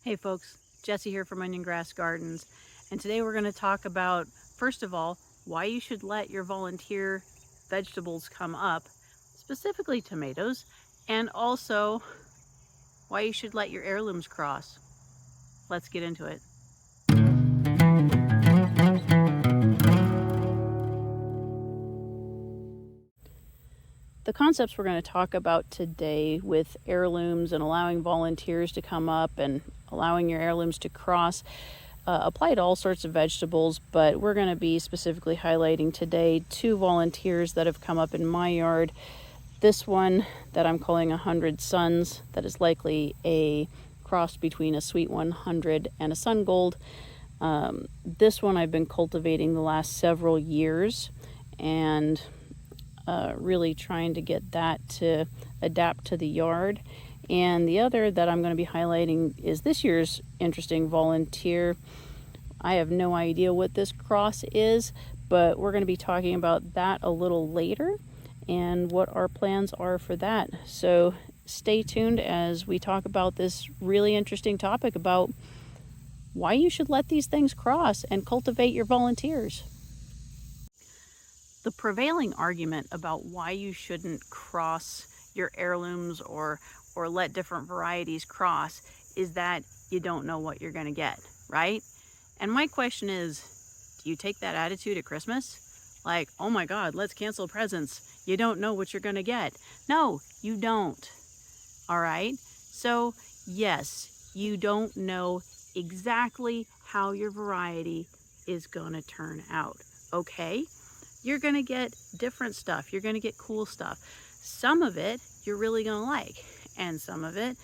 Hey folks, Jesse here from Onion Grass Gardens, and today we're going to talk about, first of all, why you should let your volunteer vegetables come up, specifically tomatoes, and also why you should let your heirlooms cross. Let's get into it. The concepts we're going to talk about today with heirlooms and allowing volunteers to come up and allowing your heirlooms to cross apply to all sorts of vegetables, but we're going to be specifically highlighting today two volunteers that have come up in my yard. This one that I'm calling 100 Suns, that is likely a cross between a Sweet 100 and a Sun Gold. This one I've been cultivating the last several years and really trying to get that to adapt to the yard. And the other that I'm going to be highlighting is this year's interesting volunteer. I have no idea what this cross is, but we're going to be talking about that a little later and what our plans are for that. So stay tuned as we talk about this really interesting topic about why you should let these things cross and cultivate your volunteers. The prevailing argument about why you shouldn't cross your heirlooms or let different varieties cross is that you don't know what you're going to get, right? And my question is, do you take that attitude at Christmas? Like, oh my God, let's cancel presents. You don't know what you're going to get. No, you don't. All right? So, yes, you don't know exactly how your variety is going to turn out. Okay? You're going to get different stuff. You're going to get cool stuff. Some of it you're really going to like, and some of it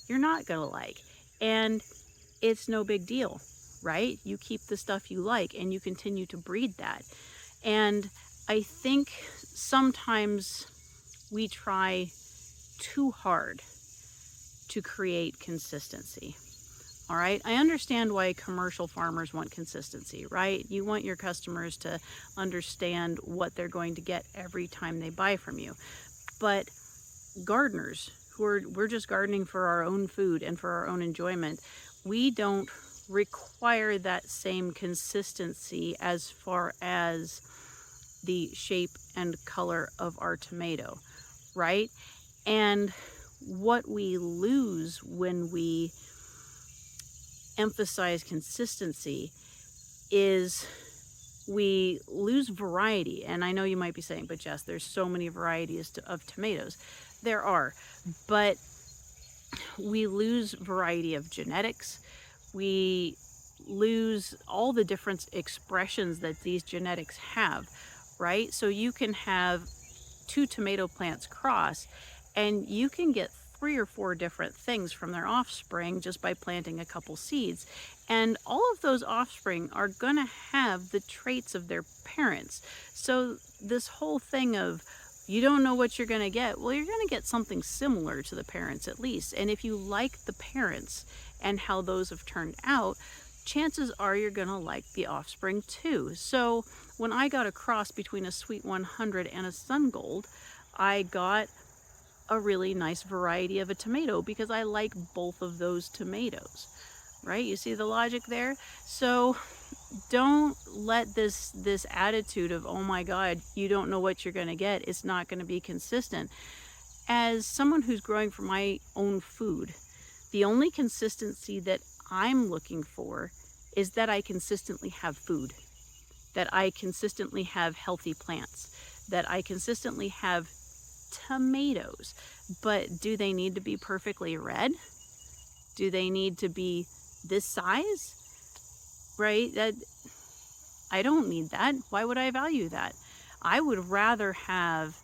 you're not going to like. And it's no big deal, right? You keep the stuff you like and you continue to breed that. And I think sometimes we try too hard to create consistency. All right, I understand why commercial farmers want consistency, right? You want your customers to understand what they're going to get every time they buy from you. But gardeners we're just gardening for our own food and for our own enjoyment, we don't require that same consistency as far as the shape and color of our tomato, right? And what we lose when we emphasize consistency is we lose variety. And I know you might be saying, but Jess, there's so many varieties of tomatoes. There are, but we lose variety of genetics. We lose all the different expressions that these genetics have, right? So you can have two tomato plants cross and you can get 3 or 4 different things from their offspring just by planting a couple seeds. And all of those offspring are going to have the traits of their parents. So this whole thing of you don't know what you're going to get, well, you're going to get something similar to the parents at least. And if you like the parents and how those have turned out, chances are you're going to like the offspring too. So when I got a cross between a Sweet 100 and a Sun Gold, I got a really nice variety of a tomato because I like both of those tomatoes, right? You see the logic there? So don't let this attitude of, oh my God, you don't know what you're going to get, it's not going to be consistent. As someone who's growing for my own food, the only consistency that I'm looking for is that I consistently have food, that I consistently have healthy plants, that I consistently have tomatoes. But do they need to be perfectly red? Do they need to be this size? Right? That I don't need that. Why would I value that? I would rather have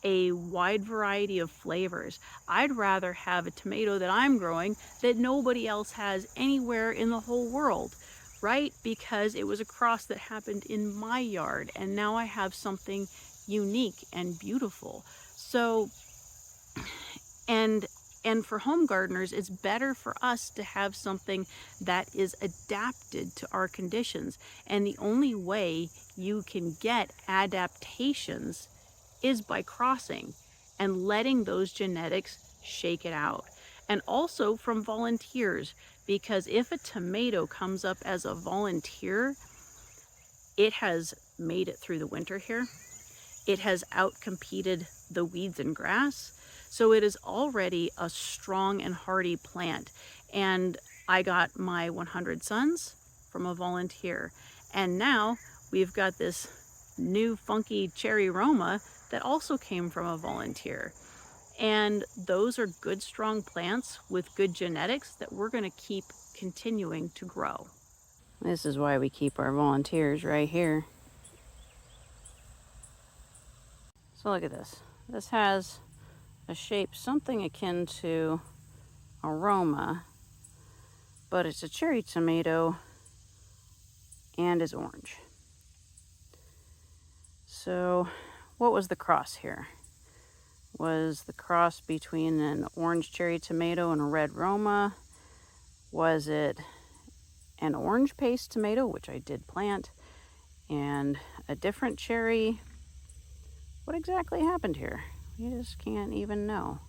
a wide variety of flavors. I'd rather have a tomato that I'm growing that nobody else has anywhere in the whole world, right? Because it was a cross that happened in my yard and now I have something unique and beautiful. So, and for home gardeners, it's better for us to have something that is adapted to our conditions. And the only way you can get adaptations is by crossing and letting those genetics shake it out. and also from volunteers, because if a tomato comes up as a volunteer, it has made it through the winter here. It has outcompeted the weeds and grass. So it is already a strong and hardy plant. And I got my 100 sons from a volunteer. And now we've got this new funky cherry Roma that also came from a volunteer. And those are good, strong plants with good genetics that we're going to keep continuing to grow. This is why we keep our volunteers right here. So look at this. This has a shape something akin to a Roma, but it's a cherry tomato and is orange. So what was the cross here? Was the cross between an orange cherry tomato and a red Roma? Was it an orange paste tomato, which I did plant, and a different cherry? What exactly happened here? You just can't even know.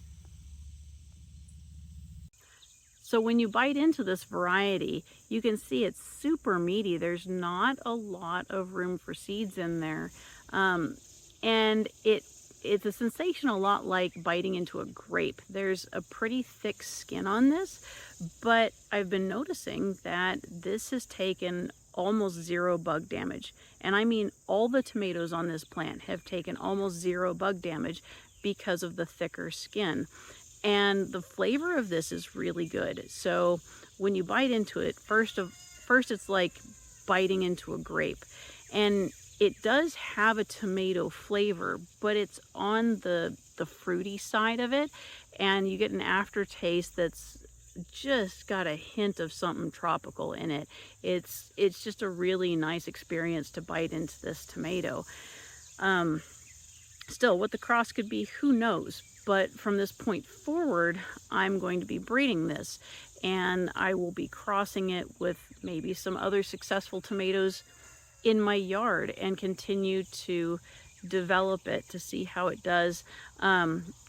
So when you bite into this variety, you can see it's super meaty. There's not a lot of room for seeds in there. And it's a sensation a lot like biting into a grape. There's a pretty thick skin on this, but I've been noticing that this has taken almost zero bug damage. And I mean, all the tomatoes on this plant have taken almost zero bug damage because of the thicker skin. And the flavor of this is really good. So when you bite into it, first it's like biting into a grape. And it does have a tomato flavor, but it's on the fruity side of it. And you get an aftertaste that's just got a hint of something tropical in it. It's just a really nice experience to bite into this tomato. Still, what the cross could be, who knows? But from this point forward, I'm going to be breeding this, and I will be crossing it with maybe some other successful tomatoes in my yard and continue to develop it to see how it does.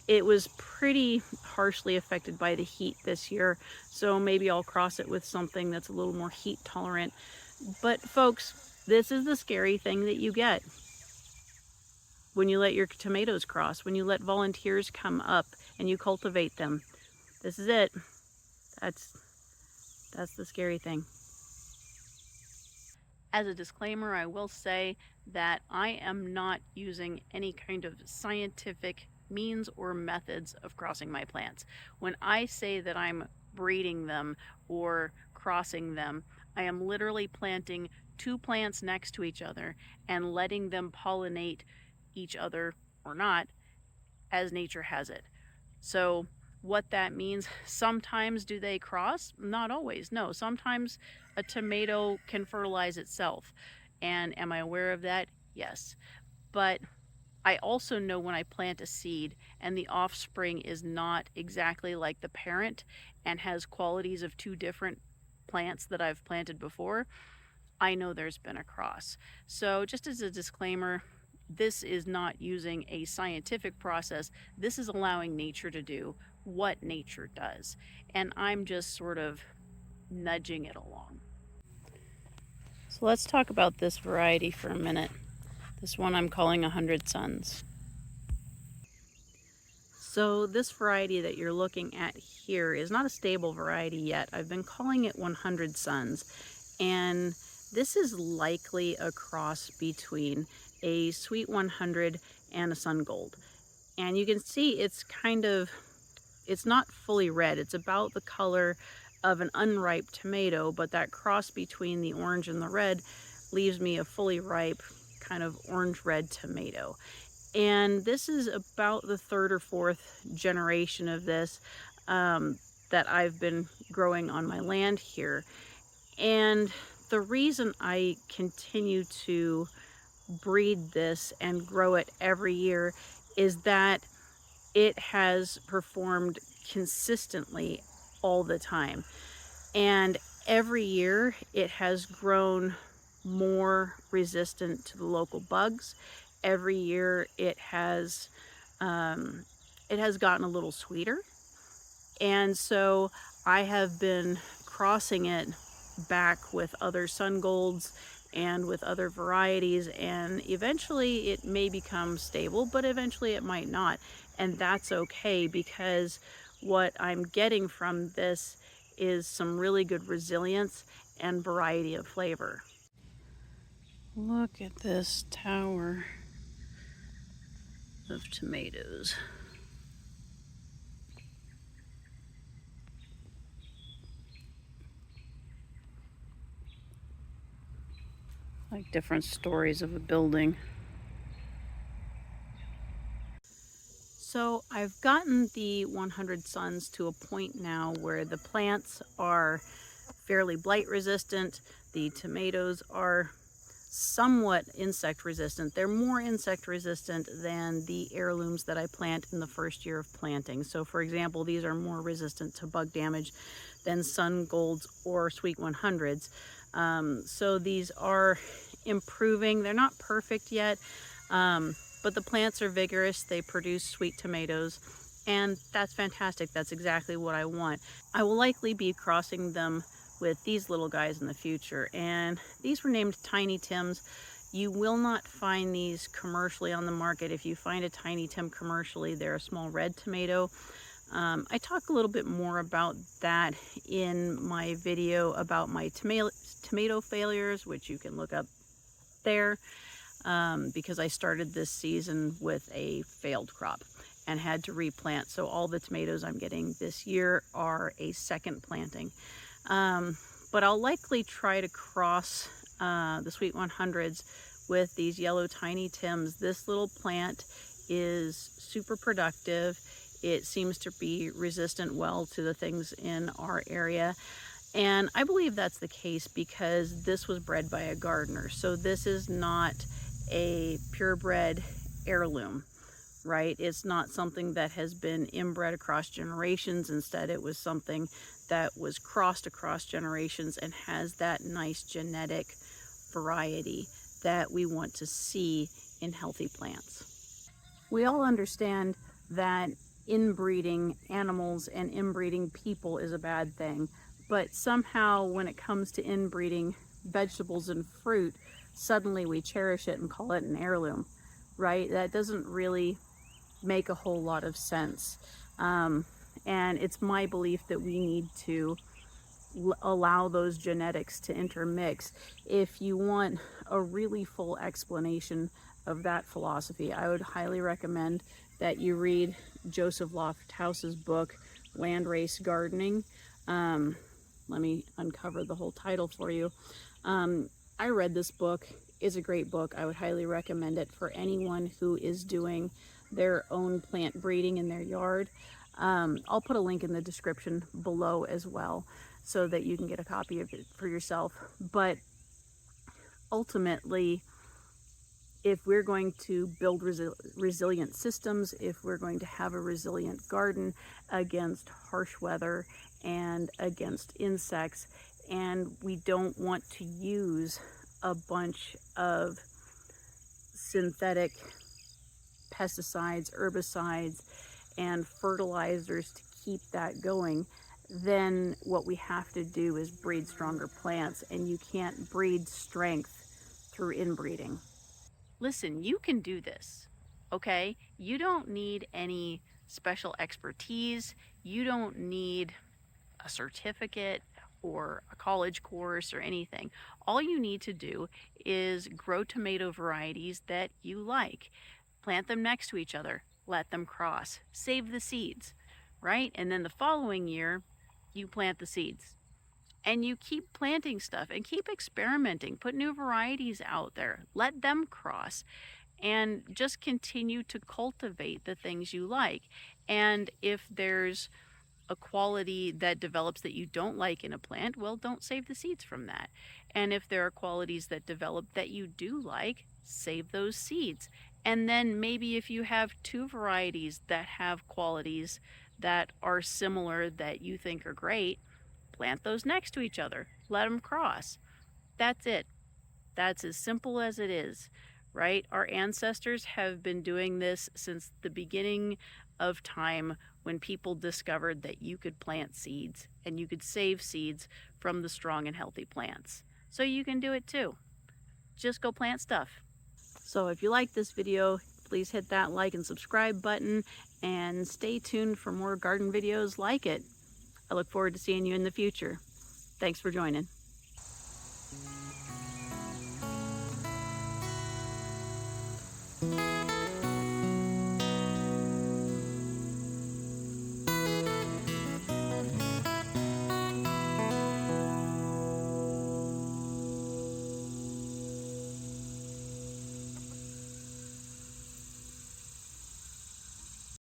It was pretty harshly affected by the heat this year, so maybe I'll cross it with something that's a little more heat tolerant. But folks, this is the scary thing that you get when you let your tomatoes cross, when you let volunteers come up and you cultivate them. This is it. That's the scary thing. As a disclaimer, I will say that I am not using any kind of scientific means or methods of crossing my plants. When I say that I'm breeding them or crossing them, I am literally planting two plants next to each other and letting them pollinate each other or not as nature has it. So what that means, sometimes do they cross? Not always. No, sometimes a tomato can fertilize itself. And am I aware of that? Yes. But I also know when I plant a seed and the offspring is not exactly like the parent and has qualities of two different plants that I've planted before, I know there's been a cross. So just as a disclaimer, this is not using a scientific process. This is allowing nature to do what nature does. And I'm just sort of nudging it along. So let's talk about this variety for a minute. This one I'm calling 100 Sons. So this variety that you're looking at here is not a stable variety yet. I've been calling it 100 Sons. And this is likely a cross between a Sweet 100 and a Sun Gold. And you can see it's not fully red. It's about the color of an unripe tomato, but that cross between the orange and the red leaves me a fully ripe kind of orange-red tomato. And this is about the third or fourth generation of this that I've been growing on my land here. And the reason I continue to breed this and grow it every year is that it has performed consistently all the time. And every year it has grown more resistant to the local bugs. Every year it has gotten a little sweeter. And so I have been crossing it back with other sun golds and with other varieties, and eventually it may become stable, but eventually it might not. And that's okay, because what I'm getting from this is some really good resilience and variety of flavor. Look at this tower of tomatoes. Like different stories of a building. So I've gotten the 100 Suns to a point now where the plants are fairly blight resistant. The tomatoes are somewhat insect resistant. They're more insect resistant than the heirlooms that I plant in the first year of planting. So for example, these are more resistant to bug damage than sun golds or sweet 100s. So these are improving. They're not perfect yet, but the plants are vigorous. They produce sweet tomatoes, and that's fantastic. That's exactly what I want. I will likely be crossing them with these little guys in the future, and these were named Tiny Tims. You will not find these commercially on the market. If you find a Tiny Tim commercially, they're a small red tomato. I talk a little bit more about that in my video about my tomato failures, which you can look up there, because I started this season with a failed crop and had to replant. So all the tomatoes I'm getting this year are a second planting. But I'll likely try to cross the sweet 100s with these yellow Tiny Tims. This little plant is super productive. It seems to be resistant well to the things in our area. And I believe that's the case because this was bred by a gardener. So this is not a purebred heirloom, right? It's not something that has been inbred across generations. Instead, it was something that was crossed across generations and has that nice genetic variety that we want to see in healthy plants. We all understand that inbreeding animals and inbreeding people is a bad thing, but somehow when it comes to inbreeding vegetables and fruit, suddenly we cherish it and call it an heirloom, right? That doesn't really make a whole lot of sense. And it's my belief that we need to allow those genetics to intermix. If you want a really full explanation of that philosophy, I would highly recommend that you read Joseph Lofthouse's book, Landrace Gardening. Let me uncover the whole title for you. I read this book. It's a great book. I would highly recommend it for anyone who is doing their own plant breeding in their yard. I'll put a link in the description below as well so that you can get a copy of it for yourself. But ultimately, if we're going to build resilient systems, if we're going to have a resilient garden against harsh weather and against insects, and we don't want to use a bunch of synthetic pesticides, herbicides, and fertilizers to keep that going, then what we have to do is breed stronger plants, and you can't breed strength through inbreeding. Listen, you can do this, okay? You don't need any special expertise. You don't need a certificate or a college course or anything. All you need to do is grow tomato varieties that you like. Plant them next to each other, let them cross, save the seeds, right? And then the following year, you plant the seeds. And you keep planting stuff and keep experimenting, put new varieties out there, let them cross, and just continue to cultivate the things you like. And if there's a quality that develops that you don't like in a plant, well, don't save the seeds from that. And if there are qualities that develop that you do like, save those seeds. And then maybe if you have two varieties that have qualities that are similar that you think are great, plant those next to each other. Let them cross. That's it. That's as simple as it is, right? Our ancestors have been doing this since the beginning of time when people discovered that you could plant seeds and you could save seeds from the strong and healthy plants. So you can do it too. Just go plant stuff. So if you like this video, please hit that like and subscribe button and stay tuned for more garden videos like it. I look forward to seeing you in the future. Thanks for joining.